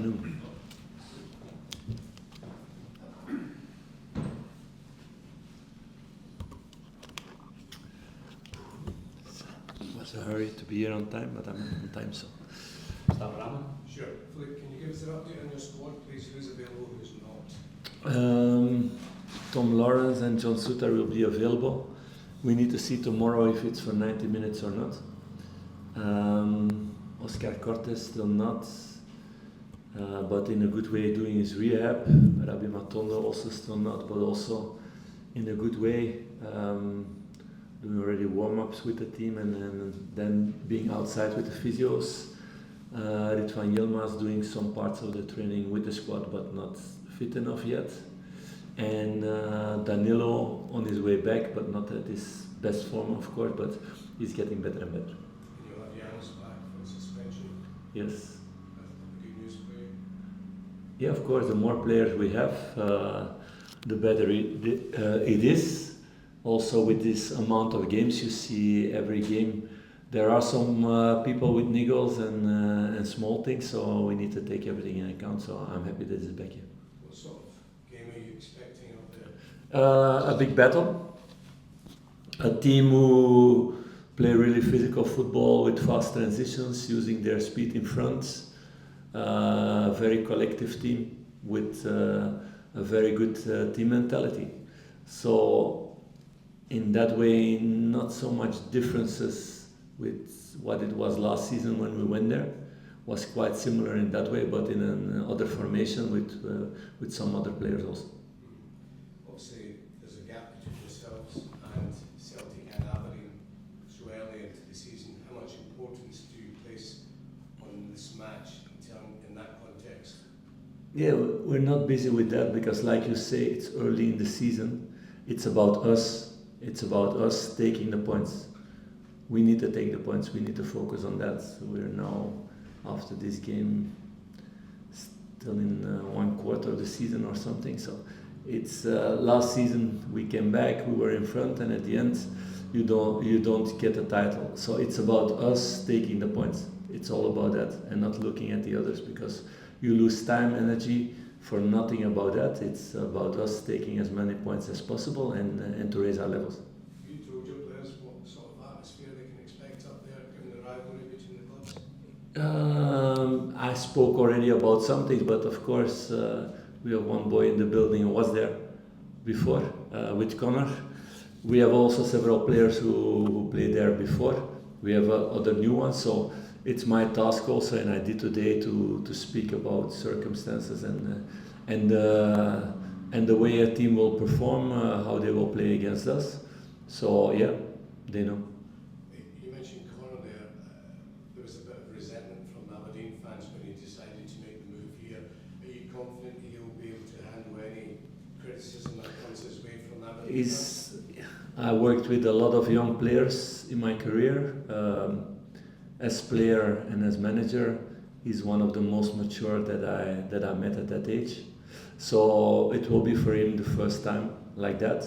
afternoon. It was a hurry to be here on time, but I'm on time, so. Start Ramen? Sure. Philippe, can you give us an update on your squad, please? Who's available, who's not? Tom Lawrence and John Suter will be available. We need to see tomorrow if it's for 90 minutes or not. Oscar Cortes still not, but in a good way doing his rehab. Rabbi Matondo also still not, but also in a good way, doing already warm-ups with the team and then being outside with the physios. Ridvan Yilmaz doing some parts of the training with the squad, but not fit enough yet. And Danilo on his way back, but not at his best form, of course, but he's getting better and better. And you'll have Janis back from suspension. Yes. That's good news for you. Yeah, of course, the more players we have, the better it is. Also with this amount of games you see every game, there are some people with niggles and small things, so we need to take everything in account, so I'm happy that he's back here. What sort of game are you expecting up there? A big battle. A team who play really physical football with fast transitions, using their speed in front. A very collective team with a very good team mentality. So in that way, not so much differences with what it was last season when we went there. Was quite similar in that way, but in another formation with some other players also. Obviously, there's a gap between yourselves and Celtic and Aberdeen so early into the season. How much importance do you place on this match in that context? Yeah, we're not busy with that because, like you say, it's early in the season. It's about us. It's about us taking the points. We need to take the points. We need to focus on that. So we're now, after this game, still in one quarter of the season or something. So it's last season we came back, we were in front, and at the end you don't get a title. So it's about us taking the points. It's all about that and not looking at the others, because you lose time, energy for nothing about that. It's about us taking as many points as possible and to raise our levels. You told your players what sort of atmosphere they can expect up there, given the rivalry between the clubs? I spoke already about something, but of course we have one boy in the building who was there before with Connor. We have also several players who played there before. We have other new ones, so it's my task also, and I did today to speak about circumstances and the way a team will perform, how they will play against us. So yeah, they know. You mentioned Connor there. There was a bit of resentment from Aberdeen fans when he decided to make the move here. Are you confident he'll be able to handle any criticism that comes his way from Aberdeen fans? I worked with a lot of young players in my career. As player and as manager, he's one of the most mature that I met at that age. So it will be for him the first time like that.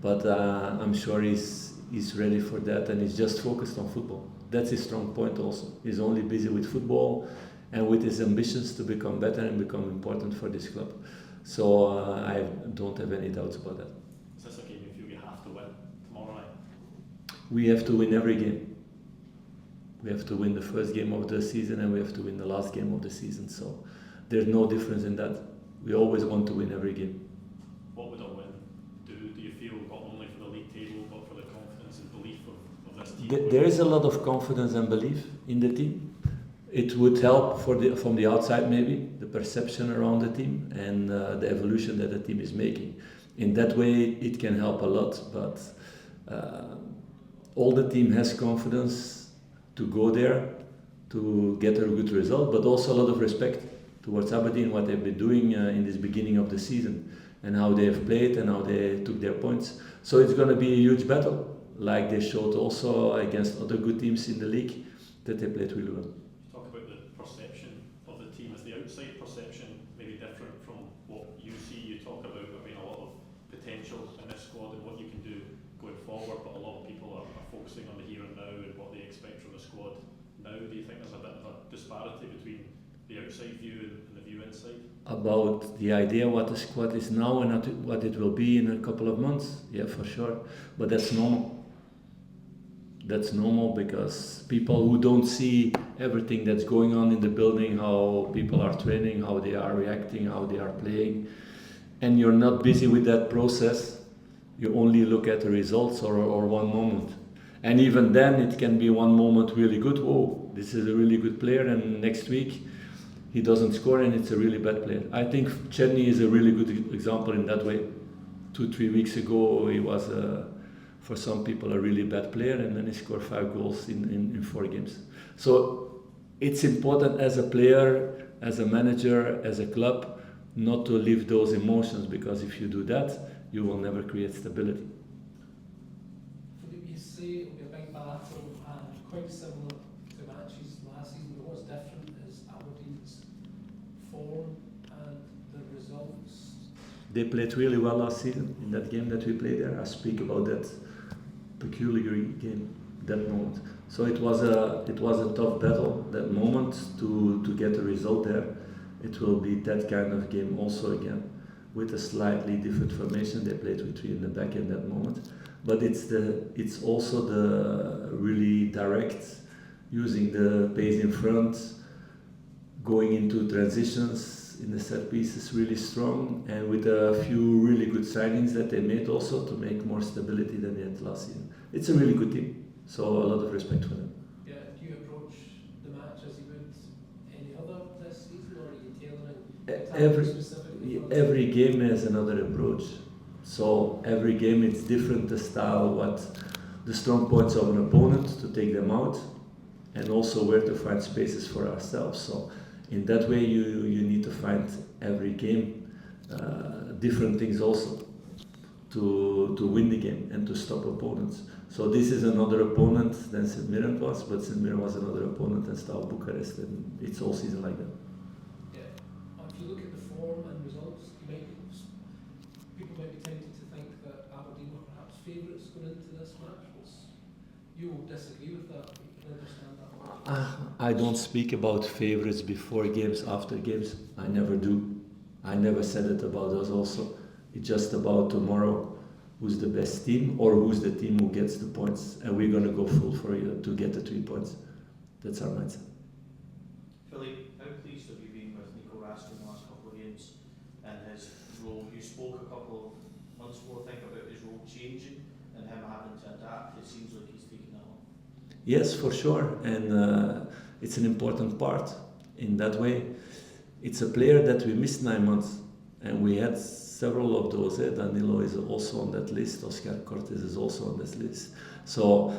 But I'm sure he's ready for that, and he's just focused on football. That's his strong point also. He's only busy with football and with his ambitions to become better and become important for this club. So I don't have any doubts about that. Is this a game you feel you have to win tomorrow night? We have to win every game. We have to win the first game of the season and we have to win the last game of the season. So there's no difference in that. We always want to win every game. What would a win do you feel, not only for the league table, but for the confidence and belief of this team? There is a lot of confidence and belief in the team. It would help from the outside maybe, the perception around the team and the evolution that the team is making. In that way it can help a lot, but all the team has confidence to go there, to get a good result, but also a lot of respect towards Aberdeen, what they've been doing in this beginning of the season and how they have played and how they took their points. So it's going to be a huge battle, like they showed also against other good teams in the league, that they played really well. You talk about the perception of the team. Is the outside perception maybe different from what you see? You talk about there being a lot of potential in this squad and what you can do going forward, but a lot of people are focusing on the here and now and what they expect from the squad now. Do you think there's a bit of a disparity between the outside view and the view inside? About the idea what the squad is now and what it will be in a couple of months, yeah, for sure. But that's normal. That's normal because people who don't see everything that's going on in the building, how people are training, how they are reacting, how they are playing, and you're not busy with that process, you only look at the results or one moment. And even then, it can be one moment really good. Whoa, this is a really good player, and next week he doesn't score and it's a really bad player. I think Černý is a really good example in that way. 2-3 weeks ago, he was, for some people, a really bad player, and then he scored 5 goals in 4 games. So it's important as a player, as a manager, as a club, not to live those emotions, because if you do that, you will never create stability. Philippe, you say it'll be a big battle and quite similar to matches last season, but what's different is Aberdeen's form and the results. They played really well last season in that game that we played there. I speak about that peculiar game, that moment. So it was a tough battle, that moment, to get a result there. It will be that kind of game also again, with a slightly different formation. They played with 3 in the back in that moment. But it's also the really direct, using the pace in front, going into transitions in the set pieces really strong, and with a few really good signings that they made also to make more stability than they had last season. It's a really good team, so a lot of respect for them. Yeah, do you approach the match as you would any other this season, or are you tailoring the tactics specifically? Every game has another approach. So every game it's different, the style, what the strong points of an opponent, to take them out, and also where to find spaces for ourselves. So in that way you need to find every game different things also to win the game and to stop opponents. So this is another opponent than St. Mirren was, but St. Mirren was another opponent than Steaua Bucharest, and it's all season like that. Yeah. If you look at the form and results, people might be tempted to think that Aberdeen were perhaps favourites going into this match. You will disagree with that, but you can understand that. I don't speak about favourites before games, after games. I never do. I never said it about us also. It's just about tomorrow, who's the best team, or who's the team who gets the points, and we're going to go full for you to get the 3 points. That's our mindset. Philippe, how pleased have you been with Nico Raskin in the last couple of games and his role? You spoke a couple of months ago, I think, about his role changing and him having to adapt. It seems like he's taken that on. Yes, for sure, and it's an important part in that way. It's a player that we missed 9 months, and we had several of those. Danilo is also on that list. Cortes is also on this list. So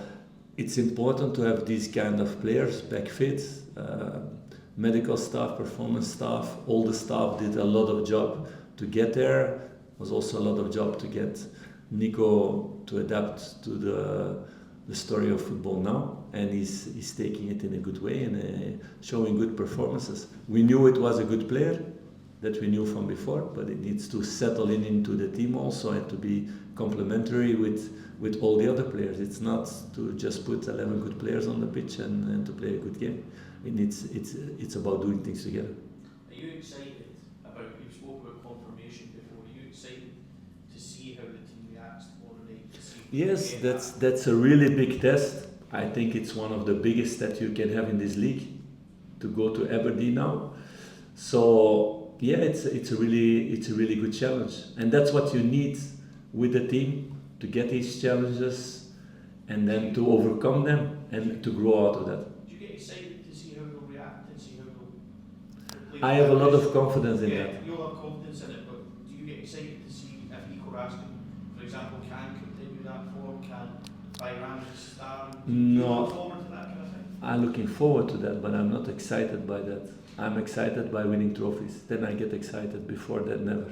it's important to have these kind of players back fit. Medical staff, performance staff, all the staff did a lot of job to get there. It was also a lot of job to get Nico to adapt to the story of football now, and he's taking it in a good way and showing good performances. We knew it was a good player, that we knew from before, but it needs to settle into the team also and to be complementary with all the other players. It's not to just put 11 good players on the pitch and to play a good game. It's about doing things together. Are you excited about, you spoke about confirmation before, are you excited to see how the team reacts tomorrow night? Yes, that's a really big test. I think it's one of the biggest that you can have in this league, to go to Aberdeen now. So yeah, it's a really good challenge, and that's what you need with the team, to get these challenges and then to overcome them and to grow out of that. Do you get excited to see how they'll react and see how they'll play? I have a lot of confidence in that. You'll have confidence in it, but do you get excited to see if Nico Raskin, for example, can continue that form, can Bayram start? No. Do you look forward to that kind of thing? I'm looking forward to that, but I'm not excited by that. I'm excited by winning trophies. Then I get excited. Before that, never.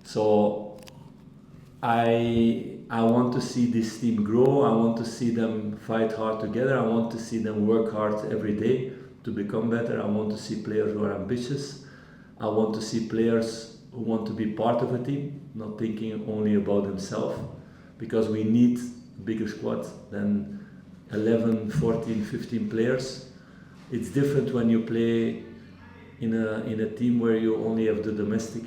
So I want to see this team grow. I want to see them fight hard together. I want to see them work hard every day to become better. I want to see players who are ambitious. I want to see players who want to be part of a team, not thinking only about themselves, because we need a bigger squad than 11, 14, 15 players It's different when you play in a team where you only have the domestic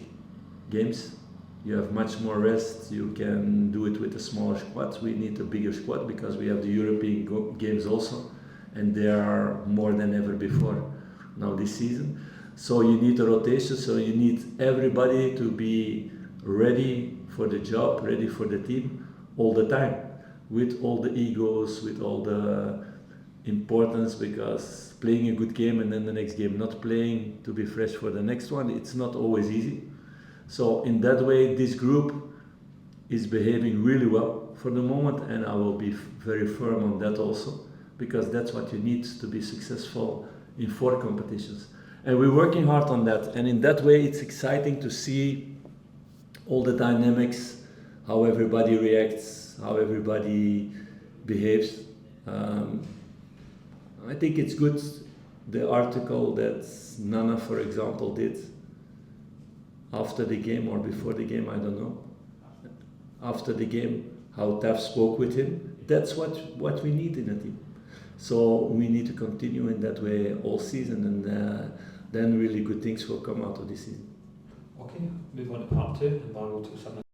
games. You have much more rest. You can do it with a smaller squad. We need a bigger squad because we have the European games also, and they are more than ever before now this season. So you need a rotation. So you need everybody to be ready for the job, ready for the team all the time, with all the egos, with all the importance, because playing a good game and then the next game not playing to be fresh for the next one, it's not always easy. So in that way, this group is behaving really well for the moment, and I will be very firm on that also, because that's what you need to be successful in 4 competitions. And we're working hard on that, and in that way it's exciting to see all the dynamics, how everybody reacts, how everybody behaves. I think it's good, the article that Nana, for example, did after the game or before the game, I don't know. After the game, how Tav spoke with him. That's what we need in a team. So we need to continue in that way all season, and then really good things will come out of this season. Okay, move on to part 2, and then we'll do something.